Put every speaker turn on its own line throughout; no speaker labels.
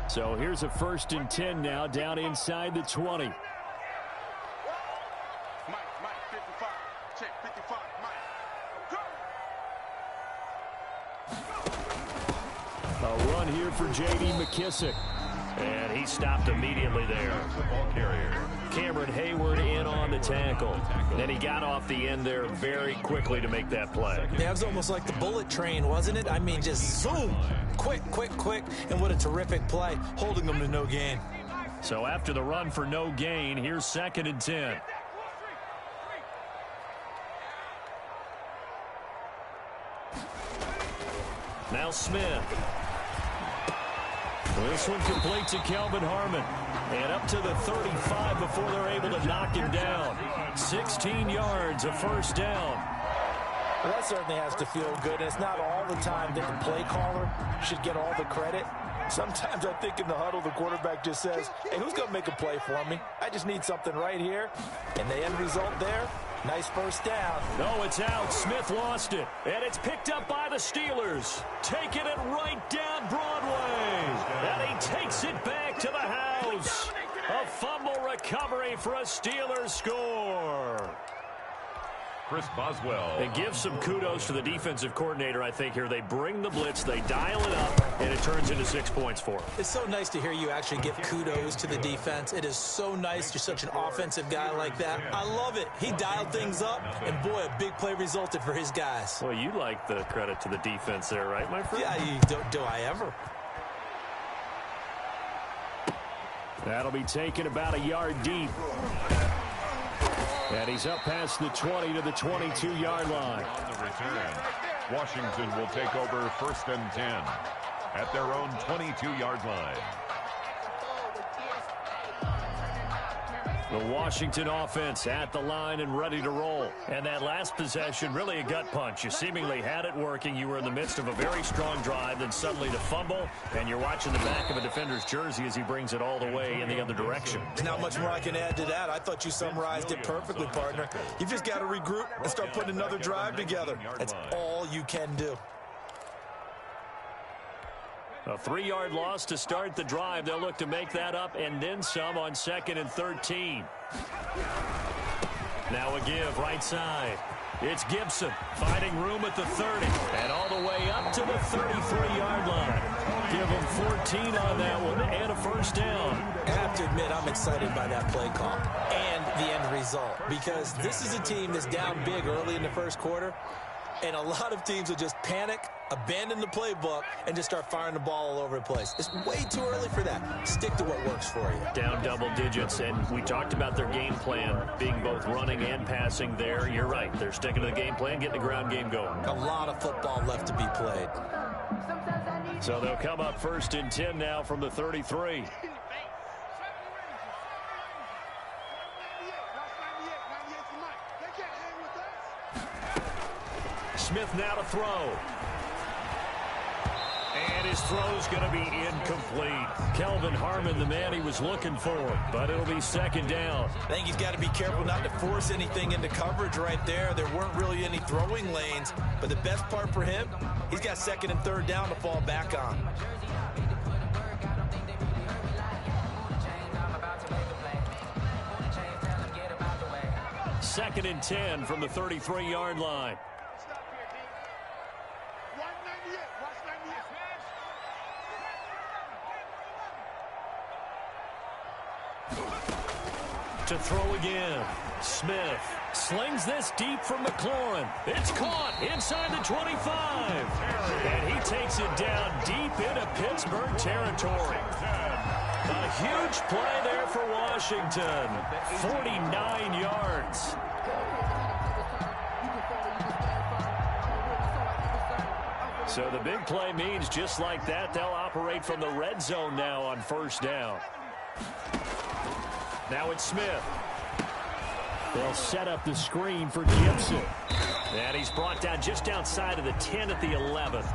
So here's a 1st and 10 now, down inside the 20. A run here for J.D. McKissick. And he stopped immediately there. Cameron Hayward in on the tackle. Then he got off the end there very quickly to make that play.
Yeah, it was almost like the bullet train, wasn't it? I mean, just zoom. Quick, quick, quick. And what a terrific play, holding them to no gain.
So after the run for no gain, here's 2nd and 10. Now Smith. This one complete to Kelvin Harmon. And up to the 35 before they're able to knock him down. 16 yards, a 1st down.
Well, that certainly has to feel good. And it's not all the time that the play caller should get all the credit. Sometimes I think in the huddle, the quarterback just says, hey, who's going to make a play for me? I just need something right here. And the end result there, nice 1st down.
No, it's out. Smith lost it. And it's picked up by the Steelers. Taking it right down Broadway. And he takes it back to the house. A fumble recovery for a Steelers score.
Chris Boswell.
And give some kudos to the defensive coordinator, I think, here. They bring the blitz, they dial it up, and it turns into 6 points for them.
It's so nice to hear you actually give kudos to the defense. It is so nice. You're such an offensive guy like that. I love it. He dialed things up, and boy, a big play resulted for his guys.
Well, you like the credit to the defense there, right, my friend?
Yeah, do I ever?
That'll be taken about a yard deep. And he's up past the 20 to the 22-yard line.
On the return, Washington will take over 1st and 10 at their own 22-yard line.
The Washington offense at the line and ready to roll. And that last possession, really a gut punch. You seemingly had it working. You were in the midst of a very strong drive, then suddenly to fumble, and you're watching the back of a defender's jersey as he brings it all the way in the other direction.
There's not much more I can add to that. I thought you summarized it perfectly, partner. You've just got to regroup and start putting another drive together. That's all you can do.
A 3-yard loss to start the drive. They'll look to make that up and then some on 2nd and 13. Now a give right side. It's Gibson finding room at the 30 and all the way up to the 33-yard line. Give him 14 on that one and a 1st down.
I have to admit, I'm excited by that play call and the end result, because this is a team that's down big early in the 1st quarter, and a lot of teams will just panic, abandon the playbook, and just start firing the ball all over the place. It's way too early for that. Stick to what works for you.
Down double digits, and we talked about their game plan being both running and passing there. You're right. They're sticking to the game plan, getting the ground game going.
A lot of football left to be played.
So they'll come up 1st and 10 now from the 33. Smith now to throw. And his throw's going to be incomplete. Kelvin Harmon, the man he was looking for, but it'll be 2nd down.
I think he's got to be careful not to force anything into coverage right there. There weren't really any throwing lanes, but the best part for him, he's got 2nd and 3rd down to fall back on.
Second and 10 from the 33-yard line. To throw again. Smith slings this deep from McLaurin. It's caught inside the 25. And he takes it down deep into Pittsburgh territory. A huge play there for Washington. 49 yards. So the big play means just like that, they'll operate from the red zone now on 1st down. Now it's Smith. They'll set up the screen for Gibson. And he's brought down just outside of the 10 at the 11th.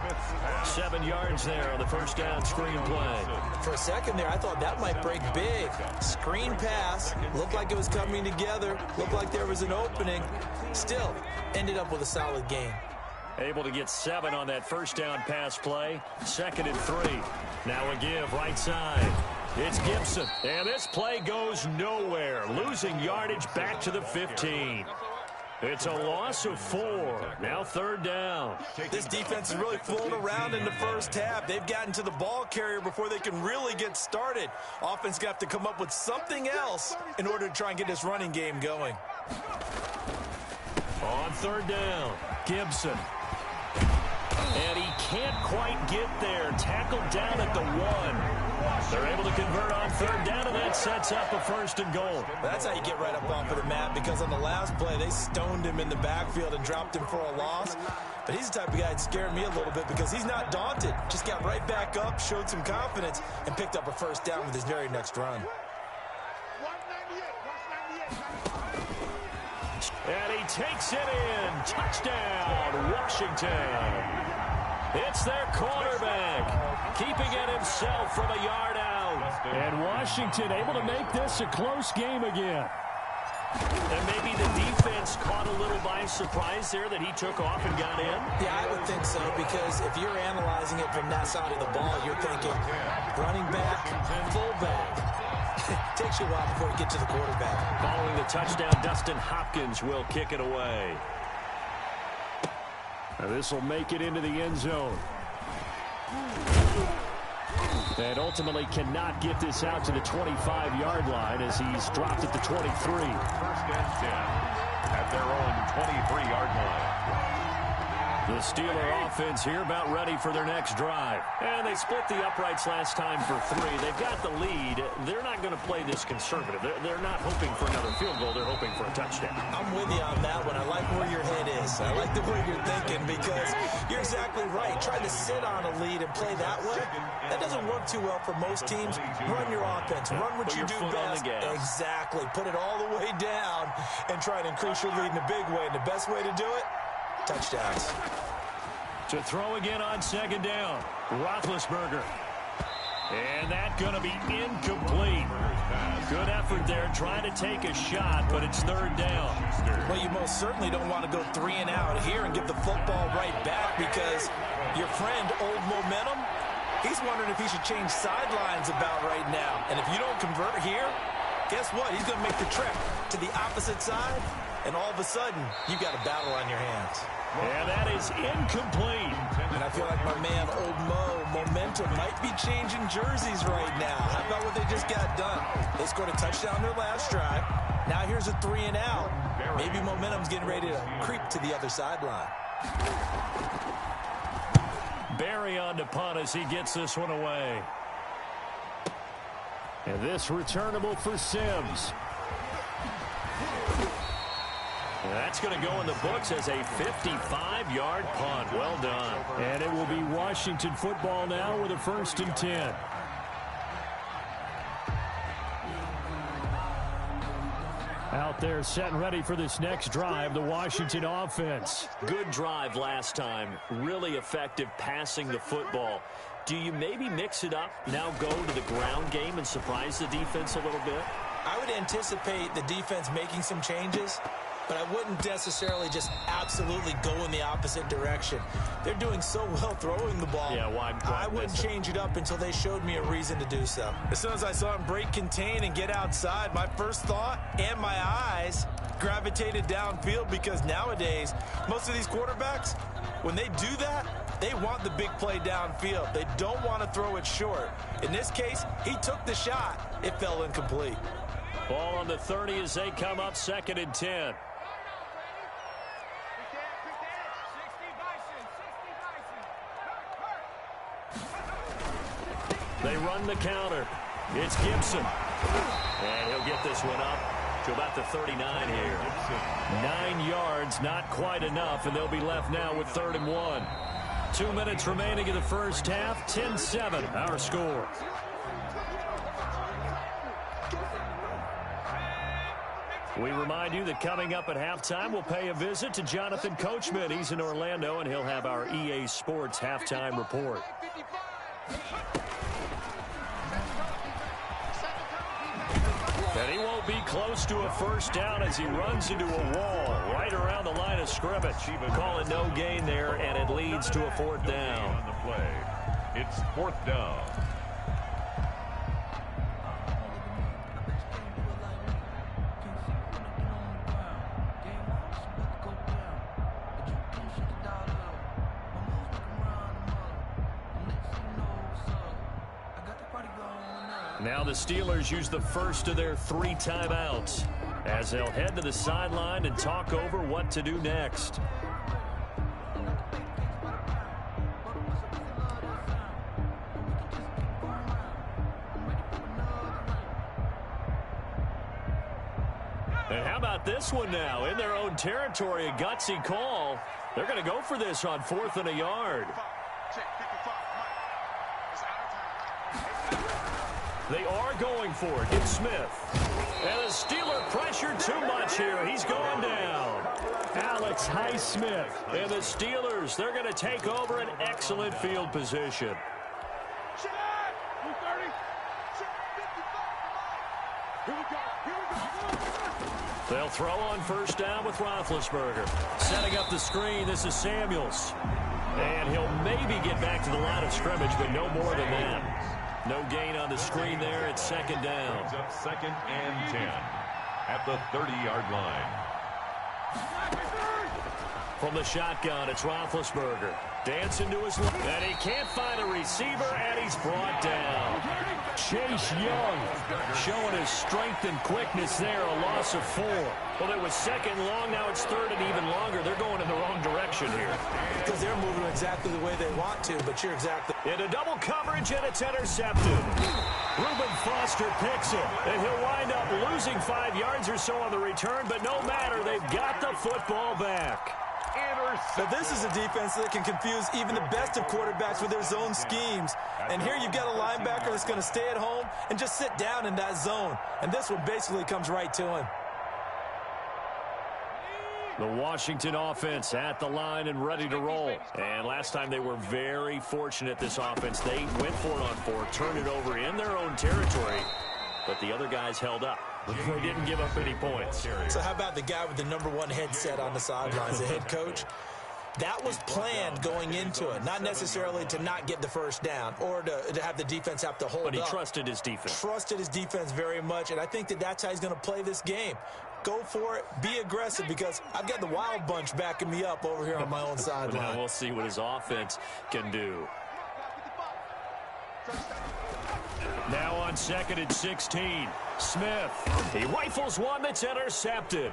7 yards there on the 1st down screen play.
For a second there, I thought that might break big. Screen pass. Looked like it was coming together. Looked like there was an opening. Still, ended up with a solid game.
Able to get 7 on that first down pass play. 2nd and 3. Now a give right side. It's Gibson. And this play goes nowhere. Losing yardage back to the 15. It's a loss of 4. Now 3rd down.
This defense is really flown around in the first half. They've gotten to the ball carrier before they can really get started. Offense got to come up with something else in order to try and get this running game going.
On 3rd down, Gibson. And he can't quite get there. Tackled down at the 1. They're able to convert on 3rd down, and that sets up a 1st and goal.
That's how you get right up off of the mat, because on the last play, they stoned him in the backfield and dropped him for a loss. But he's the type of guy that scared me a little bit because he's not daunted. Just got right back up, showed some confidence, and picked up a 1st down with his very next run.
And he takes it in. Touchdown, Washington. It's their quarterback, keeping it himself from a yard out. And Washington able to make this a close game again. And maybe the defense caught a little by surprise there that he took off and got in.
Yeah, I would think so, because if you're analyzing it from that side of the ball, you're thinking running back, fullback. It takes you a while before you get to the quarterback.
Following the touchdown, Dustin Hopkins will kick it away. This will make it into the end zone. And ultimately cannot get this out to the 25-yard line as he's dropped at the 23.
1st and 10 at their own 23-yard line.
The Steeler offense here about ready for their next drive. And they split the uprights last time for 3. They've got the lead. They're not going to play this conservative. They're not hoping for another field goal. They're hoping for a touchdown.
I'm with you on that one. I like where your head is. I like the way you're thinking, because you're exactly right. Trying to sit on a lead and play that way, that doesn't work too well for most teams. Run your offense. Run what you do best. Exactly. Put it all the way down and try to increase your lead in a big way. And the best way to do it, touchdowns.
To throw again on 2nd down, Roethlisberger. And that's going to be incomplete. Good effort there, trying to take a shot, but it's 3rd down.
Well, you most certainly don't want to go 3 and out here and give the football right back, because your friend, Old Momentum, he's wondering if he should change sidelines about right now. And if you don't convert here, guess what? He's going to make the trek to the opposite side, and all of a sudden, you've got a battle on your hands.
And that is incomplete.
And I feel like my man, Old Momentum, might be changing jerseys right now. How about what they just got done? They scored a touchdown their last drive. Now here's a 3 and out. Maybe Momentum's getting ready to creep to the other sideline.
Barry on to punt as he gets this one away. And this returnable for Sims. That's going to go in the books as a 55-yard punt. Well done. And it will be Washington football now with a 1st and 10. Out there set and ready for this next drive, the Washington offense. Good drive last time. Really effective passing the football. Do you maybe mix it up, now go to the ground game and surprise the defense a little bit?
I would anticipate the defense making some changes, but I wouldn't necessarily just absolutely go in the opposite direction. They're doing so well throwing the ball.
Yeah, why
I wouldn't change it up until they showed me a reason to do so. As soon as I saw him break contain and get outside, my first thought and my eyes gravitated downfield, because nowadays, most of these quarterbacks, when they do that, they want the big play downfield. They don't want to throw it short. In this case, he took the shot. It fell incomplete.
Ball on the 30 as they come up 2nd and 10. They run the counter. It's Gibson. And he'll get this one up to about the 39 here. 9 yards, not quite enough, and they'll be left now with 3rd and 1. 2 minutes remaining in the first half. 10-7, our score. We remind you that coming up at halftime, we'll pay a visit to Jonathan Coachman. He's in Orlando, and he'll have our EA Sports halftime report. And he won't be close to a first down as he runs into a wall right around the line of scrimmage. Call it no gain there, and it leads to a fourth down.
On the play, it's fourth down.
Now the Steelers use the first of their 3 timeouts as they'll head to the sideline and talk over what to do next. And how about this one now? In their own territory, a gutsy call. They're going to go for this on 4th and a yard. They are going for it. It's Smith. And the Steeler pressure too much here. He's going down. Alex Highsmith. And the Steelers, they're going to take over an excellent field position. They'll throw on first down with Roethlisberger. Setting up the screen, this is Samuels. And he'll maybe get back to the line of scrimmage, but no more than that. No gain on the screen there. It's second down.
It's up 2nd and 10 at the 30-yard line.
From the shotgun, it's Roethlisberger. Dancing to his left. And he can't find a receiver, and he's brought down. Chase Young showing his strength and quickness there. A loss of 4. Well, it was 2nd long. Now it's 3rd and even longer. They're going in the wrong direction here.
Because they're moving exactly the way they want to, but you're exactly...
Into double coverage, and it's intercepted. Reuben Foster picks it, and he'll wind up losing 5 yards or so on the return, but no matter, they've got the football back.
So this is a defense that can confuse even the best of quarterbacks with their zone schemes. And here you've got a linebacker that's going to stay at home and just sit down in that zone. And this one basically comes right to him.
The Washington offense at the line and ready to roll. And last time they were very fortunate, this offense. They went for it on 4, turned it over in their own territory, but the other guys held up. They didn't give up any points.
So how about the guy with the #1 headset on the sidelines, the head coach? That was planned going into it, not necessarily to not get the first down or to have the defense have to hold up.
But he trusted his defense.
Trusted his defense very much, and I think that's how he's going to play this game. Go for it, be aggressive, because I've got the wild bunch backing me up over here on my own sideline.
Now we'll see what his offense can do. Now on 2nd and 16, Smith. He rifles one that's intercepted.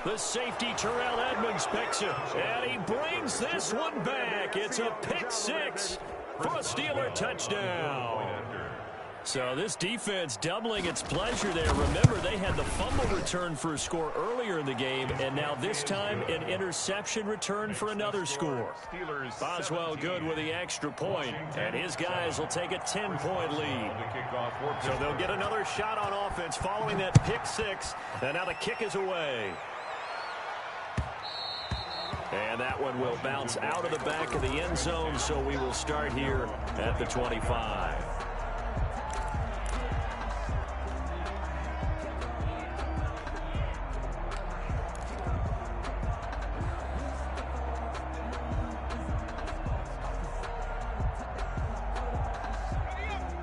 The safety, Terrell Edmonds, picks it, and he brings this one back. It's a pick 6 for a Steeler touchdown. So this defense doubling its pleasure there. Remember, they had the fumble return for a score earlier in the game, and now this time an interception return for another score. Boswell good with the extra point, and his guys will take a 10-point lead. So they'll get another shot on offense following that pick 6, and now the kick is away. And that one will bounce out of the back of the end zone, so we will start here at the 25.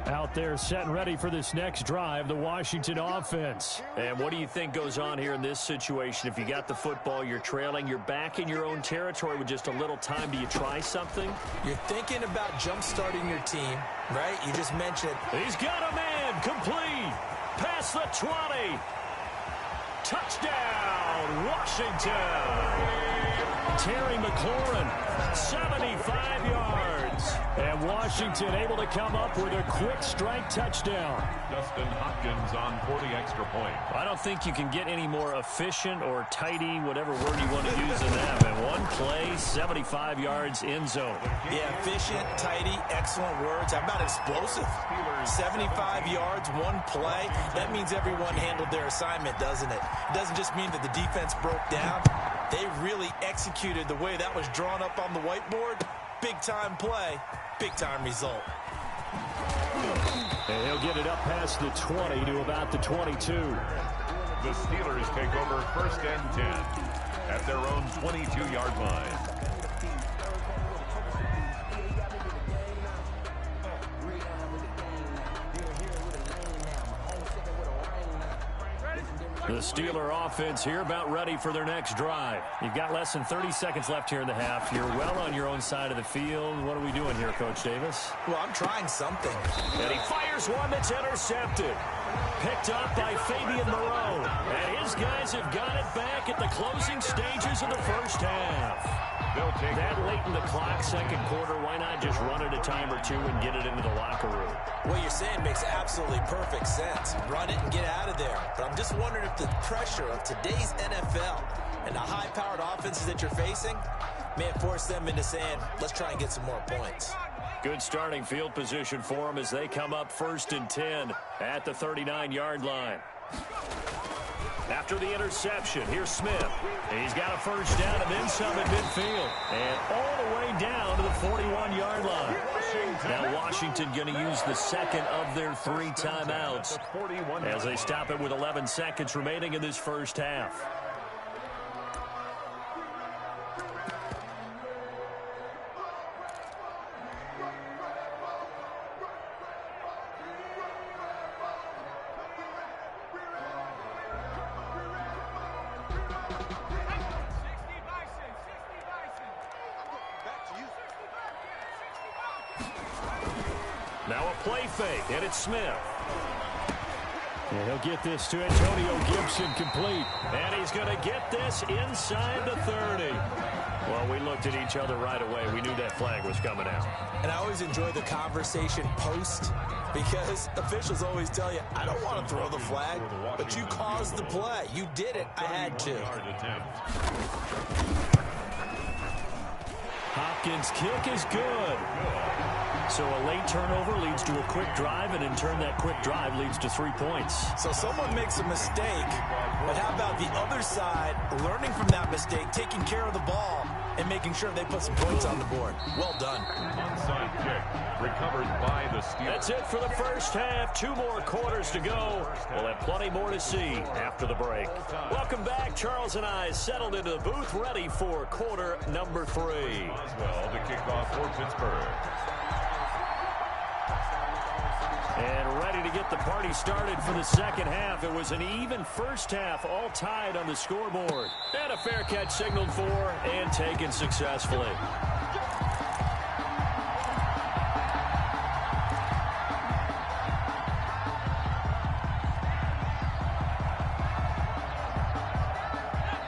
Out there set and ready for this next drive, the Washington offense. And what do you think goes on here in this situation? If you got the football, you're trailing, you're back in your own territory with just a little time. Do you try something?
You're thinking about jump-starting your team, right? You just mentioned.
He's got a man, complete, past the 20. Touchdown, Washington. Terry McLaurin, 75 yards. And Washington able to come up with a quick strike touchdown.
Dustin Hopkins on for the extra point.
I don't think you can get any more efficient or tidy, whatever word you want to use in that. And one play, 75 yards in zone.
Yeah, efficient, tidy, excellent words. How about explosive? 75 yards, one play. That means everyone handled their assignment, doesn't it? It doesn't just mean that the defense broke down. They really executed the way that was drawn up on the whiteboard. Big-time play, big-time result.
And he'll get it up past the 20 to about the 22.
The Steelers take over 1st and 10 at their own 22-yard line.
The Steeler offense here about ready for their next drive. You've got less than 30 seconds left here in the half. You're well on your own side of the field. What are we doing here, Coach Davis?
Well, I'm trying something.
And he fires one that's intercepted. Picked up by Fabian Moreau. And his guys have got it back at the closing stages of the first half.
They'll take
that late in the clock, second quarter, why not just run it a time or two and get it into the locker room?
What you're saying makes absolutely perfect sense. Run it and get out of there. But I'm just wondering if the pressure of today's NFL and the high-powered offenses that you're facing may have forced them into saying, let's try and get some more points.
Good starting field position for them as they come up 1st and 10 at the 39-yard line. After the interception, here's Smith. He's got a first down and then some at midfield. And all the way down to the 41-yard line. Now Washington going to use the second of their 3 timeouts as they stop it with 11 seconds remaining in this first half. Now a play fake, and it's Smith. And he'll get this to Antonio Gibson complete. And he's going to get this inside the 30. Well, we looked at each other right away. We knew that flag was coming out.
And I always enjoy the conversation post because officials always tell you, I don't want to throw the flag, but you caused the play. You did it. I had to.
Hopkins' kick is good. So a late turnover leads to a quick drive, and in turn that quick drive leads to 3 points.
So someone makes a mistake, but how about the other side learning from that mistake, taking care of the ball, and making sure they put some points on the board? Well done.
Onside kick recovered by the Steelers.
That's it for the first half. 2 more quarters to go. We'll have plenty more to see after the break. Welcome back. Charles and I settled into the booth ready for quarter number 3.
Well, to kick off for Pittsburgh.
And ready to get the party started for the second half. It was an even first half, all tied on the scoreboard. And a fair catch signaled for and taken successfully.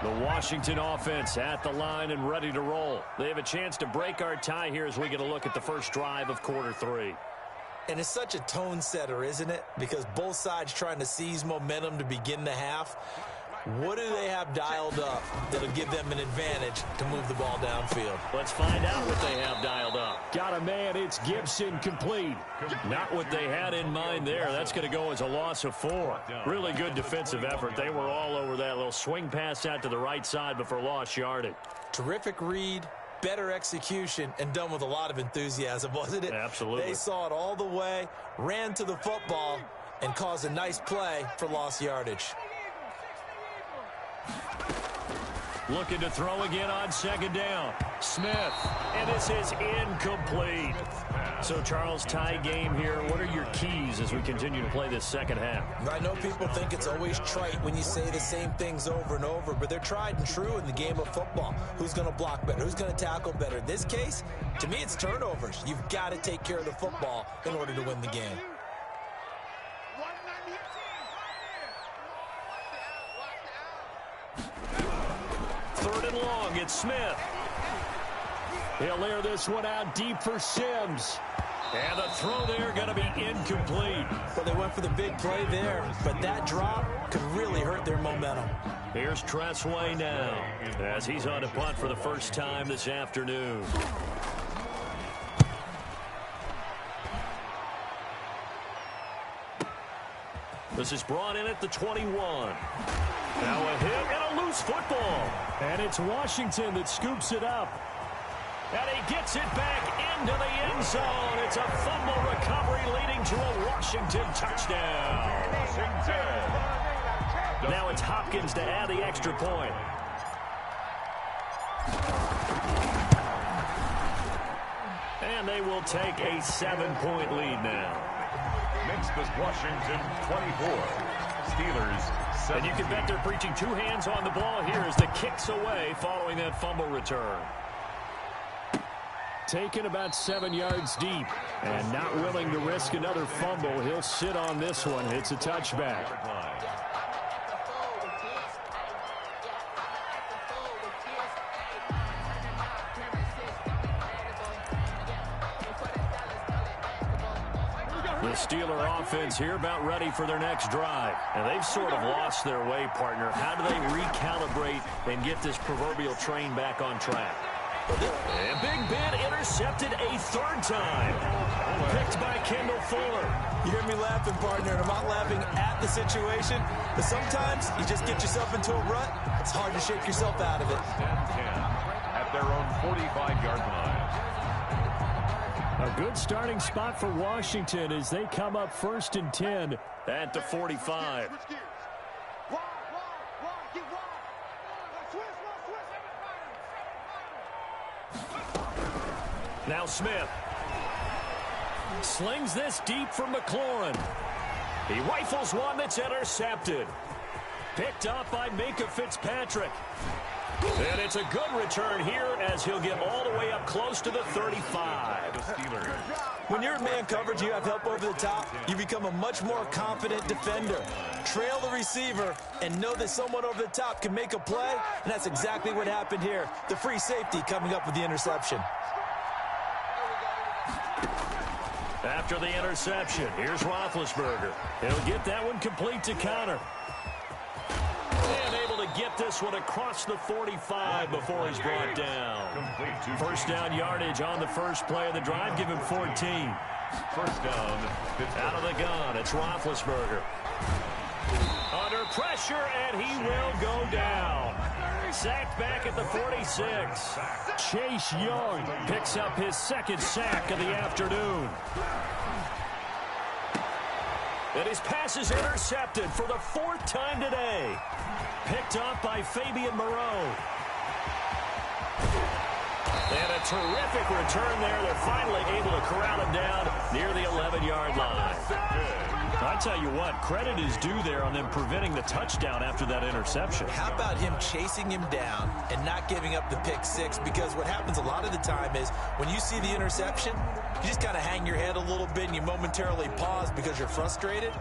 The Washington offense at the line and ready to roll. They have a chance to break our tie here as we get a look at the first drive of quarter 3.
And it's such a tone setter, isn't it? Because both sides trying to seize momentum to begin the half. What do they have dialed up that'll give them an advantage to move the ball downfield?
Let's find out what they have dialed up. Got a man, it's Gibson complete. Not what they had in mind there. That's going to go as a loss of 4. Really good defensive effort. They were all over that little swing pass out to the right side before lost yardage.
Terrific read. Better execution, and done with a lot of enthusiasm, wasn't it?
Absolutely.
They saw it all the way, ran to the football, and caused a nice play for lost yardage.
Looking to throw again on second down. Smith, and this is incomplete. So, Charles, tie game here. What are your keys as we continue to play this second half?
I know people think it's always trite when you say the same things over and over, but they're tried and true in the game of football. Who's going to block better? Who's going to tackle better? In this case, to me, it's turnovers. You've got to take care of the football in order to win the game.
Third and long, it's Smith. He'll air this one out deep for Sims. And the throw there going to be incomplete.
Well, they went for the big play there, but that drop could really hurt their momentum.
Here's Tressway now as he's on a punt for the first time this afternoon. This is brought in at the 21. Now a hit and a loose football. And it's Washington that scoops it up. And he gets it back into the end zone. It's a fumble recovery leading to a Washington Washington touchdown.
Washington.
Now it's Hopkins to add the extra point. And they will take a 7-point lead now.
Makes this Washington 24. Steelers 17.
And you can bet they're preaching two hands on the ball here as the kick's away following that fumble return. Taken about 7 yards deep and not willing to risk another fumble. He'll sit on this one. It's a touchback. The Steeler offense here about ready for their next drive. And they've sort of lost their way, partner. How do they recalibrate and get this proverbial train back on track? And Big Ben intercepted a third time. Picked by Kendall Fuller.
You hear me laughing, partner, and I'm not laughing at the situation. But sometimes you just get yourself into a rut. It's hard to shake yourself out of it.
10 at their own 45-yard line.
A good starting spot for Washington as they come up 1st and 10 at the 45. Now Smith slings this deep for McLaurin. He rifles one that's intercepted. Picked up by Minka Fitzpatrick. And it's a good return here as he'll get all the way up close to the 35.
The Steelers.
When you're in man coverage, you have help over the top, you become a much more confident defender. Trail the receiver and know that someone over the top can make a play, and that's exactly what happened here. The free safety coming up with the interception.
After the interception, here's Roethlisberger. He'll get that one complete to Conner. And able to get this one across the 45 before he's brought down. First down yardage on the first play of the drive. Give him 14.
First down.
Out of the gun, it's Roethlisberger. Under pressure, and he will go down. Sacked back at the 46. Chase Young picks up his second sack of the afternoon. And his pass is intercepted for the 4th time today. Picked up by Fabian Moreau. And a terrific return there. They're finally able to corral him down near the 11-yard line. I tell you what, credit is due there on them preventing the touchdown after that interception.
How about him chasing him down and not giving up the pick six? Because what happens a lot of the time is when you see the interception, you just kind of hang your head a little bit and you momentarily pause because you're frustrated.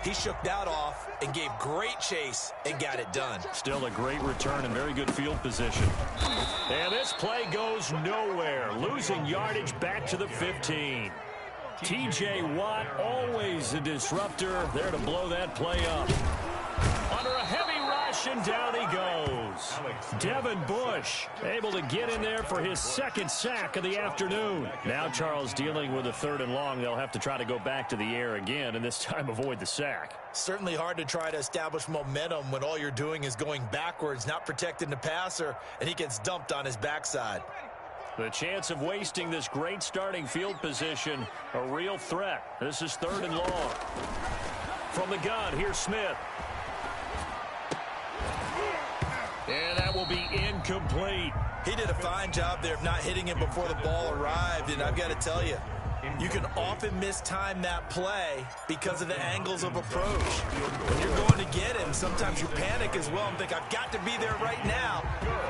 He shook that off and gave great chase and got it done.
Still a great return and very good field position. And this play goes nowhere. Losing yardage back to the 15. T.J. Watt, always a disruptor, there to blow that play up. Under a heavy rush, and down he goes. Devin Bush able to get in there for his second sack of the afternoon. Now Charles dealing with a 3rd and long. They'll have to try to go back to the air again, and this time avoid the sack.
Certainly hard to try to establish momentum when all you're doing is going backwards, not protecting the passer, and he gets dumped on his backside.
The chance of wasting this great starting field position, a real threat. This is 3rd and long. From the gun, here's Smith. And that will be incomplete.
He did a fine job there of not hitting him before the ball arrived, and I've got to tell you, you can often mistime that play because of the angles of approach. When you're going to get him, sometimes you panic as well and think, I've got to be there right now.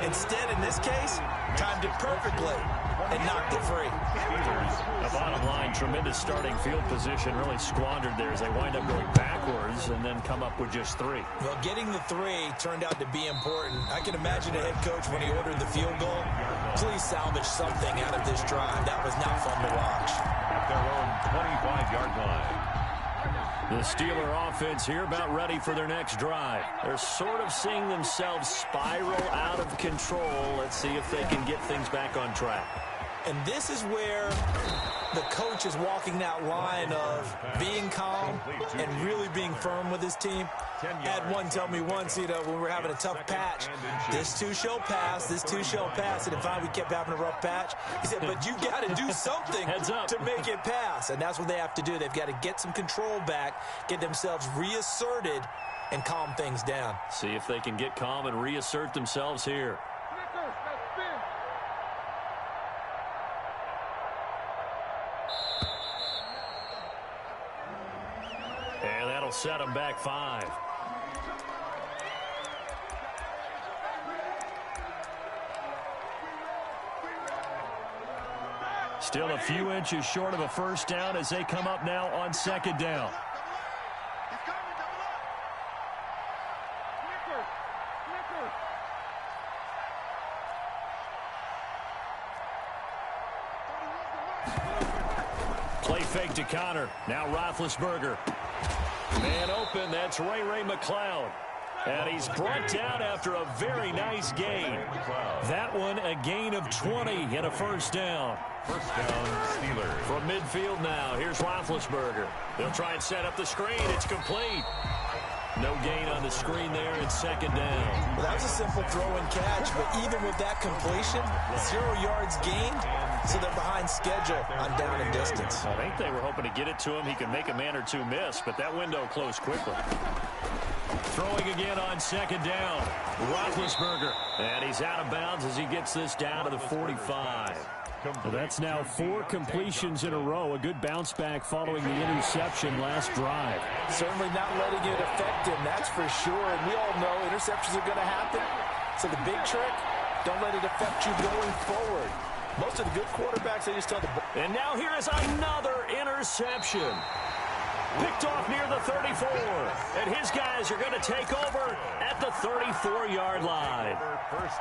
Instead, in this case, timed it perfectly and knocked it free.
The bottom line, tremendous starting field position, really squandered there as they wind up going backwards and then come up with just 3.
Well, getting the 3 turned out to be important. I can imagine a head coach when he ordered the field goal. Please salvage something out of this drive. That was not fun to watch.
At their own 25-yard line.
The Steeler offense here about ready for their next drive. They're sort of seeing themselves spiral out of control. Let's see if they can get things back on track.
And this is where the coach is walking that line of being calm and really being firm with his team. Had one tell me once, when we were having a tough patch, this too shall pass, this too shall pass. And if we kept having a rough patch, he said, but you got to do something to make it pass. And that's what they have to do. They've got to get some control back, get themselves reasserted, and calm things down.
See if they can get calm and reassert themselves here. And that'll set them back 5. Still a few inches short of a first down as they come up now on second down. Play fake to Connor. Now Roethlisberger. Man open, that's Ray McLeod. And he's brought down after a very nice gain. That one a gain of 20 and a first down.
First down, Steelers.
From midfield now, here's Roethlisberger. They'll try and set up the screen. It's complete. No gain on the screen there in second down.
Well, that was a simple throw and catch, but even with that completion, 0 yards gained, so they're behind schedule on down and distance.
I think they were hoping to get it to him. He could make a man or two miss, but that window closed quickly. Throwing again on second down. Roethlisberger. And he's out of bounds as he gets this down to the 45.
Well, that's now 4 completions in a row. A good bounce back following the interception last drive.
Certainly not letting it affect him, that's for sure. And we all know interceptions are going to happen. So the big trick, don't let it affect you going forward. Most of the good quarterbacks, they just tell the ball.
And now here is another interception. Picked off near the 34. And his guys are going to take over at the 34-yard line.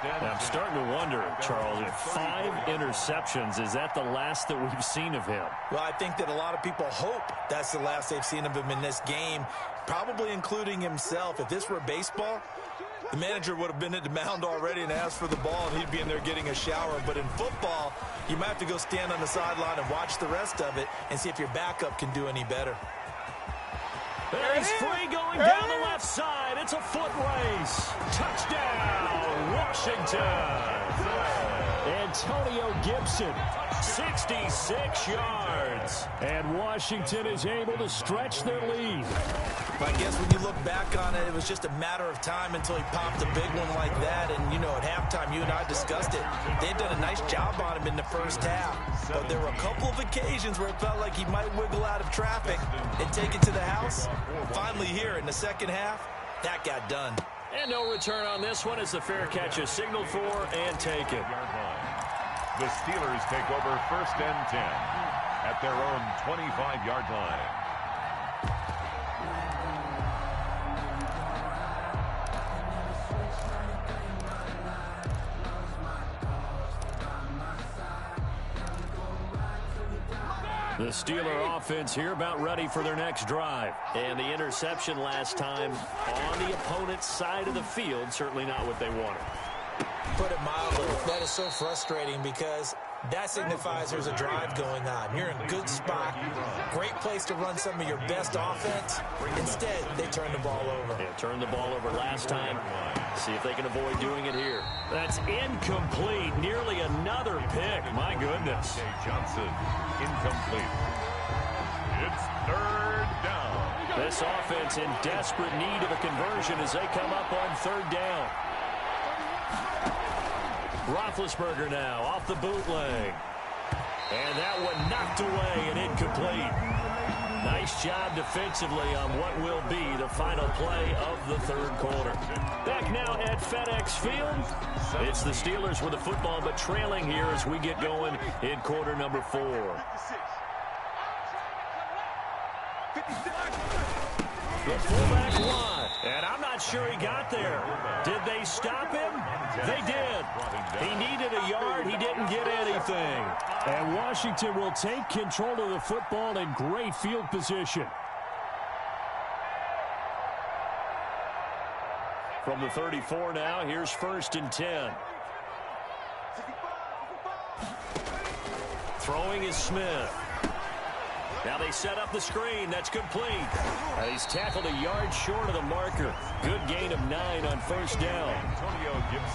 And I'm starting to wonder, Charles, if 5 interceptions, is that the last that we've seen of him?
Well, I think that a lot of people hope that's the last they've seen of him in this game, probably including himself. If this were baseball, the manager would have been at the mound already and asked for the ball, and he'd be in there getting a shower. But in football, you might have to go stand on the sideline and watch the rest of it and see if your backup can do any better.
And he's free going down the left side. It's a foot race. Touchdown, Washington.
Antonio Gibson.
66 yards.
And Washington is able to stretch their lead.
I guess when you look back on it, it was just a matter of time until he popped a big one like that. And, at halftime, you and I discussed it. They'd done a nice job on him in the first half. But there were a couple of occasions where it felt like he might wiggle out of traffic and take it to the house. Finally here in the second half, that got done.
And no return on this one as the fair catch is signaled for and taken.
The Steelers take over first and 10 at their own 25-yard line.
The Steeler offense here about ready for their next drive. And the interception last time on the opponent's side of the field, certainly not what they wanted.
Put it mildly, that is so frustrating because that signifies there's a drive going on. You're in a good spot, great place to run some of your best offense. Instead, they turn the ball over.
Yeah, turned the ball over last time. See if they can avoid doing it here. That's incomplete. Nearly another pick. My goodness.
Johnson, incomplete. It's third down.
This offense in desperate need of a conversion as they come up on third down. Roethlisberger now off the bootleg. And that one knocked away and incomplete. Nice job defensively on what will be the final play of the third quarter. Back now at FedEx Field. It's the Steelers with the football, but trailing here as we get going in quarter number 4. The fullback won, and I'm not sure he got there. Did they stop him? They did. He needed a yard. He didn't get anything.
And Washington will take control of the football in great field position.
From the 34 now, here's first and 10. Throwing is Smith. Now they set up the screen. That's complete. He's tackled a yard short of the marker. Good gain of 9 on first down.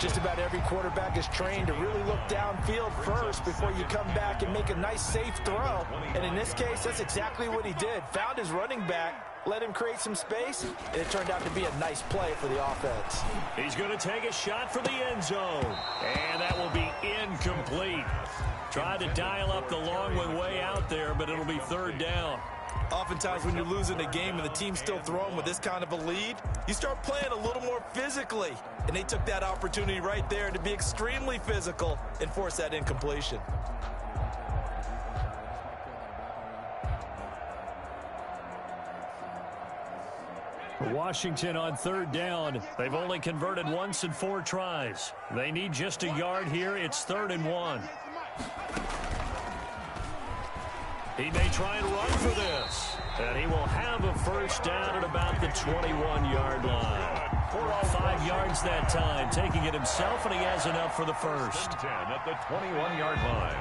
Just about every quarterback is trained to really look downfield first before you come back and make a nice, safe throw. And in this case, that's exactly what he did. Found his running back, let him create some space, and it turned out to be a nice play for the offense.
He's going to take a shot for the end zone. And that will be incomplete. Tried to dial up the long one way out there, but it'll be third down.
Oftentimes when you're losing a game and the team's still throwing with this kind of a lead, you start playing a little more physically. And they took that opportunity right there to be extremely physical and force that incompletion.
Washington on third down. They've only converted once in 4 tries. They need just a yard here. It's 3rd and 1. He may try and run for this. And he will have a first down at about the 21-yard line. 5 yards that time, taking it himself, and he has enough for the first.
10 at the 21-yard line.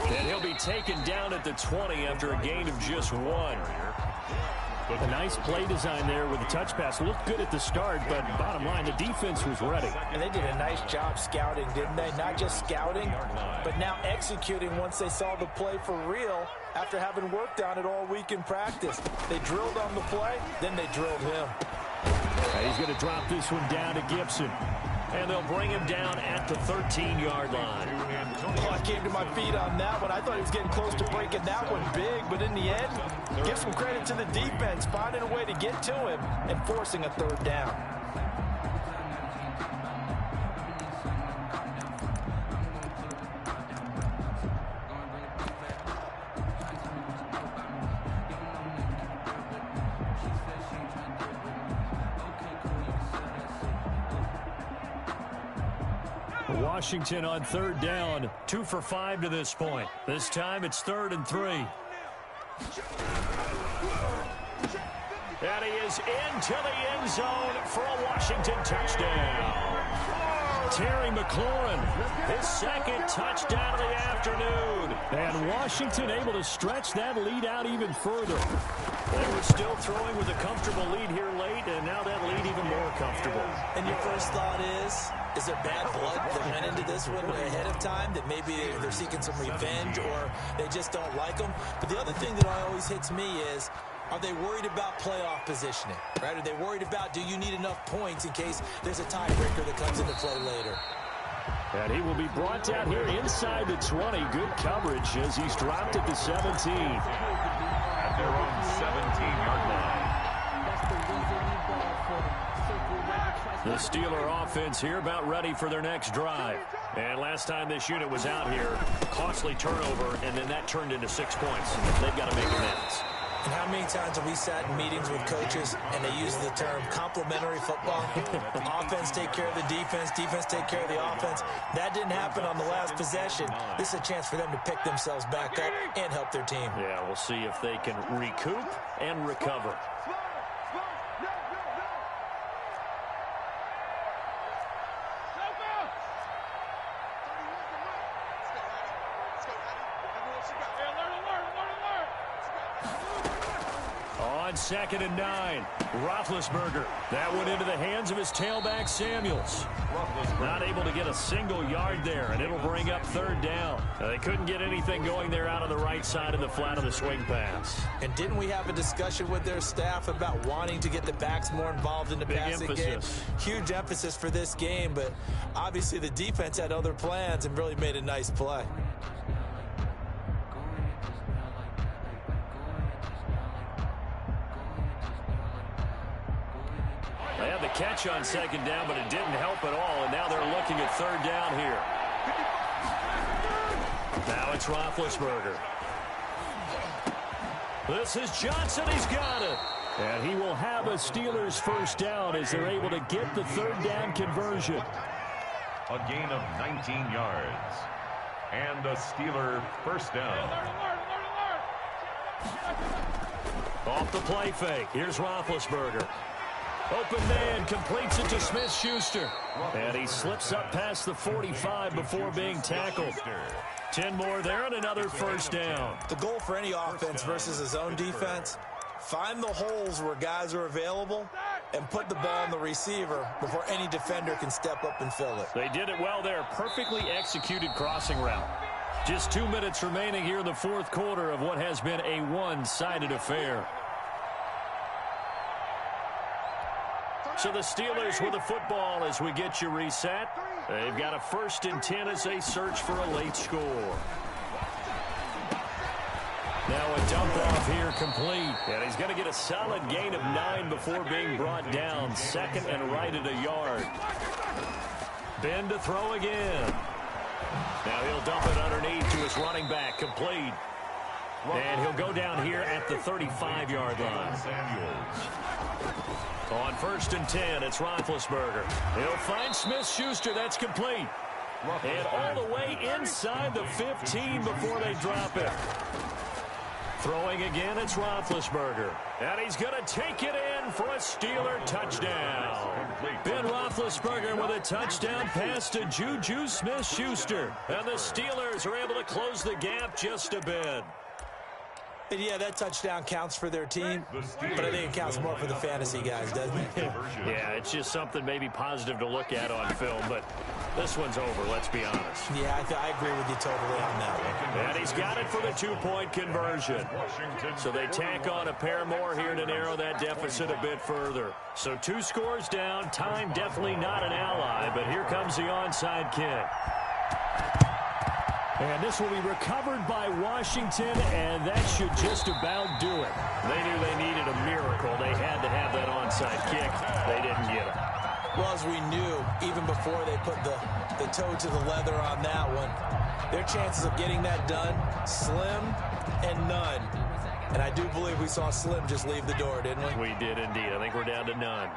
And he'll be taken down at the 20 after a gain of just 1.
A nice play design there with the touch pass. Looked good at the start, but bottom line, the defense was ready.
And they did a nice job scouting, didn't they? Not just scouting, but now executing once they saw the play for real after having worked on it all week in practice. They drilled on the play, then they drilled him.
He's going to drop this one down to Gibson.
And they'll bring him down at the 13-yard line.
Oh, I came to my feet on that one. I thought he was getting close to breaking that one big, but in the end, give some credit to the defense, finding a way to get to him and forcing a 3rd down.
Washington on 3rd down, 2 for 5 to this point. This time it's 3rd and 3. And he is into the end zone for a Washington touchdown. Terry McLaurin, his 2nd touchdown of the afternoon.
And Washington able to stretch that lead out even further.
They were still throwing with a comfortable lead here late, and now that lead even more comfortable.
And your first thought is there bad blood that went into this one ahead of time, that maybe they're seeking some revenge or they just don't like them? But the other thing that always hits me is, are they worried about playoff positioning, right? Are they worried about, do you need enough points in case there's a tiebreaker that comes into play later?
And he will be brought down here inside the 20. Good coverage as he's dropped at the 17.
At their own 17-yard line.
The Steeler offense here about ready for their next drive. And last time this unit was out here, costly turnover, and then that turned into 6 points. They've got to make amends.
And how many times have we sat in meetings with coaches and they use the term complementary football? Offense take care of the defense, defense take care of the offense. That didn't happen on the last possession. This is a chance for them to pick themselves back up and help their team.
Yeah, we'll see if they can recoup and recover. On 2nd and 9, Roethlisberger. That went into the hands of his tailback, Samuels. Not able to get a single yard there, and it'll bring up 3rd down. They couldn't get anything going there out of the right side of the flat of the swing pass.
And didn't we have a discussion with their staff about wanting to get the backs more involved in the passing game? Huge emphasis for this game, but obviously the defense had other plans and really made a nice play.
They had the catch on 2nd down, but it didn't help at all, and now they're looking at 3rd down here. Now it's Roethlisberger. This is Johnson. He's got it.
And he will have a Steelers first down as they're able to get the 3rd down conversion.
A gain of 19 yards. And a Steeler first down.
Off the play fake. Here's Roethlisberger. Open man completes it to Smith-Schuster. And he slips up past the 45 before being tackled. 10 more there and another first down.
The goal for any offense versus a zone defense, find the holes where guys are available and put the ball on the receiver before any defender can step up and fill it.
They did it well there. Perfectly executed crossing route. Just 2 minutes remaining here in the fourth quarter of what has been a one-sided affair. So the Steelers with the football as we get you reset. They've got a 1st and 10 as they search for a late score. Now a dump off here complete. And he's going to get a solid gain of 9 before being brought down. 2nd and right at a yard. Ben to throw again. Now he'll dump it underneath to his running back. Complete. And he'll go down here at the 35-yard line. On 1st and 10, it's Roethlisberger. He'll find Smith-Schuster. That's complete. And all the way inside the 15 before they drop it. Throwing again, it's Roethlisberger. And he's going to take it in for a Steeler touchdown. Ben Roethlisberger with a touchdown pass to Juju Smith-Schuster. And the Steelers are able to close the gap just a bit.
And yeah, that touchdown counts for their team, but I think it counts more for the fantasy guys, doesn't it?
Yeah, it's just something maybe positive to look at on film, but this one's over, let's be honest.
Yeah, I agree with you totally on that one.
And he's got it for the 2-point conversion. So they tack on a pair more here to narrow that deficit a bit further. So 2 scores down, time definitely not an ally, but here comes the onside kick. And this will be recovered by Washington, and that should just about do it. They knew they needed a miracle. They had to have that onside kick. They didn't get it.
Well, as we knew, even before they put the toe to the leather on that one, their chances of getting that done, slim and none. And I do believe we saw Slim just leave the door, didn't we?
We did indeed. I think we're down to none.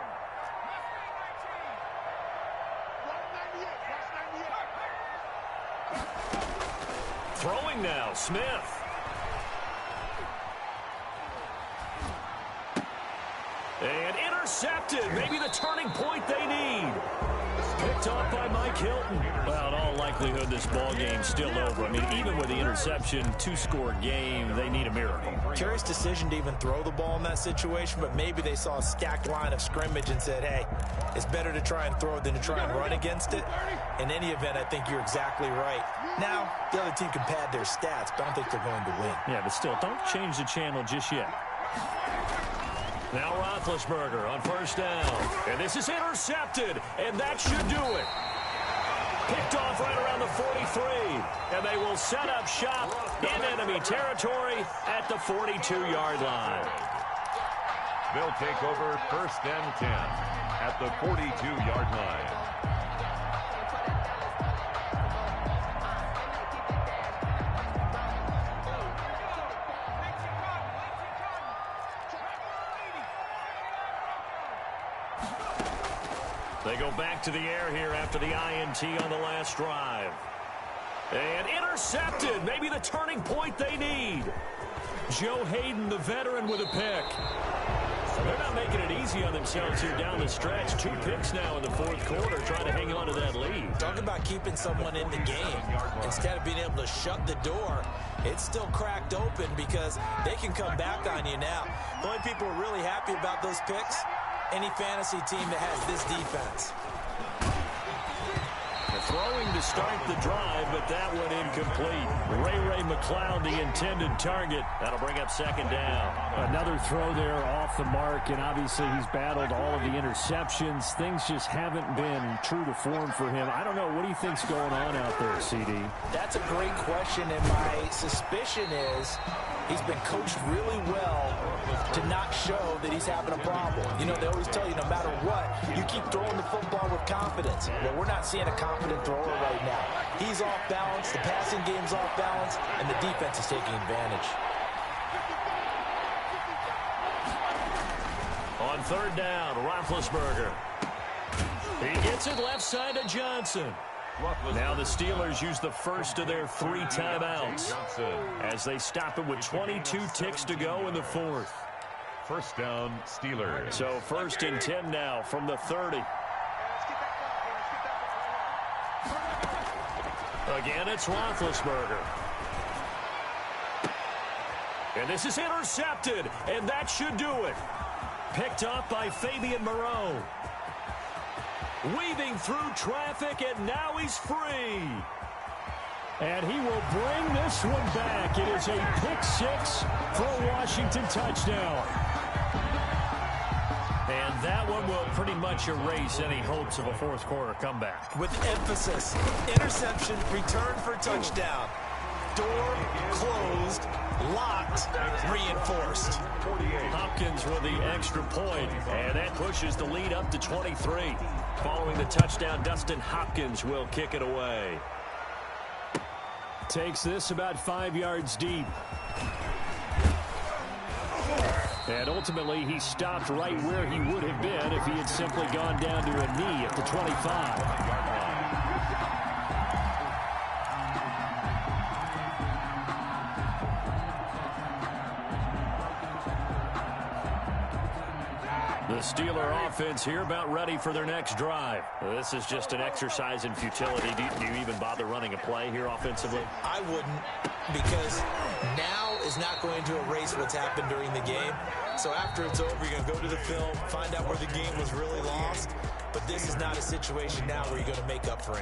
Throwing now, Smith. And intercepted. Maybe the turning point they need. Picked off by Mike Hilton. Well, in all likelihood, this ball game's still over. I mean, even with the interception, 2-score game, they need a miracle.
Curious decision to even throw the ball in that situation, but maybe they saw a stacked line of scrimmage and said, hey, it's better to try and throw it than to try and run against it. In any event, I think you're exactly right. Now, the other team can pad their stats, but I don't think they're going to win.
Yeah, but still, don't change the channel just yet. Now Roethlisberger on 1st down. And this is intercepted, and that should do it. Picked off right around the 43. And they will set up shop in enemy territory at the 42-yard line.
They'll take over 1st and 10 at the 42-yard line.
They go back to the air here after the INT on the last drive. And intercepted. Maybe the turning point they need. Joe Hayden, the veteran, with a pick. They're not making it easy on themselves here down the stretch. 2 picks now in the fourth quarter, trying to hang on to that lead.
Talk about keeping someone in the game. Instead of being able to shut the door, it's still cracked open because they can come back on you now. The only people who are really happy about those picks, any fantasy team that has this defense.
Throwing to start the drive, but that one incomplete. Ray McCloud, the intended target. That'll bring up 2nd down.
Another throw there off the mark, and obviously he's battled all of the interceptions. Things just haven't been true to form for him. I don't know. What do you think's going on out there, CD?
That's a great question, and my suspicion is he's been coached really well to not show that he's having a problem. You know, they always tell you no matter what, you keep throwing the football with confidence. Well, we're not seeing a confident thrower right now. He's off balance, the passing game's off balance, and the defense is taking advantage.
On 3rd down, Roethlisberger. He gets it left side to Johnson. Now the Steelers use the first of their 3 timeouts as they stop it with 22 ticks to go in the 4th.
First down, Steelers.
So 1st and 10 now from the 30. Again, it's Roethlisberger. And this is intercepted, and that should do it. Picked up by Fabian Moreau. Weaving through traffic, and now he's free.
And he will bring this one back. It is a pick-6 for a Washington touchdown.
And that one will pretty much erase any hopes of a fourth-quarter comeback.
With emphasis, interception, return for touchdown. Door closed, locked, reinforced.
Hopkins with the extra point, and that pushes the lead up to 23. Following the touchdown, Dustin Hopkins will kick it away.
Takes this about 5 yards deep. And ultimately, he stopped right where he would have been if he had simply gone down to a knee at the 25.
The Steeler offense here about ready for their next drive. This is just an exercise in futility. Do you even bother running a play here offensively?
I wouldn't, because now is not going to erase what's happened during the game. So after it's over, you're going to go to the film, find out where the game was really lost. But this is not a situation now where you're going to make up for anything.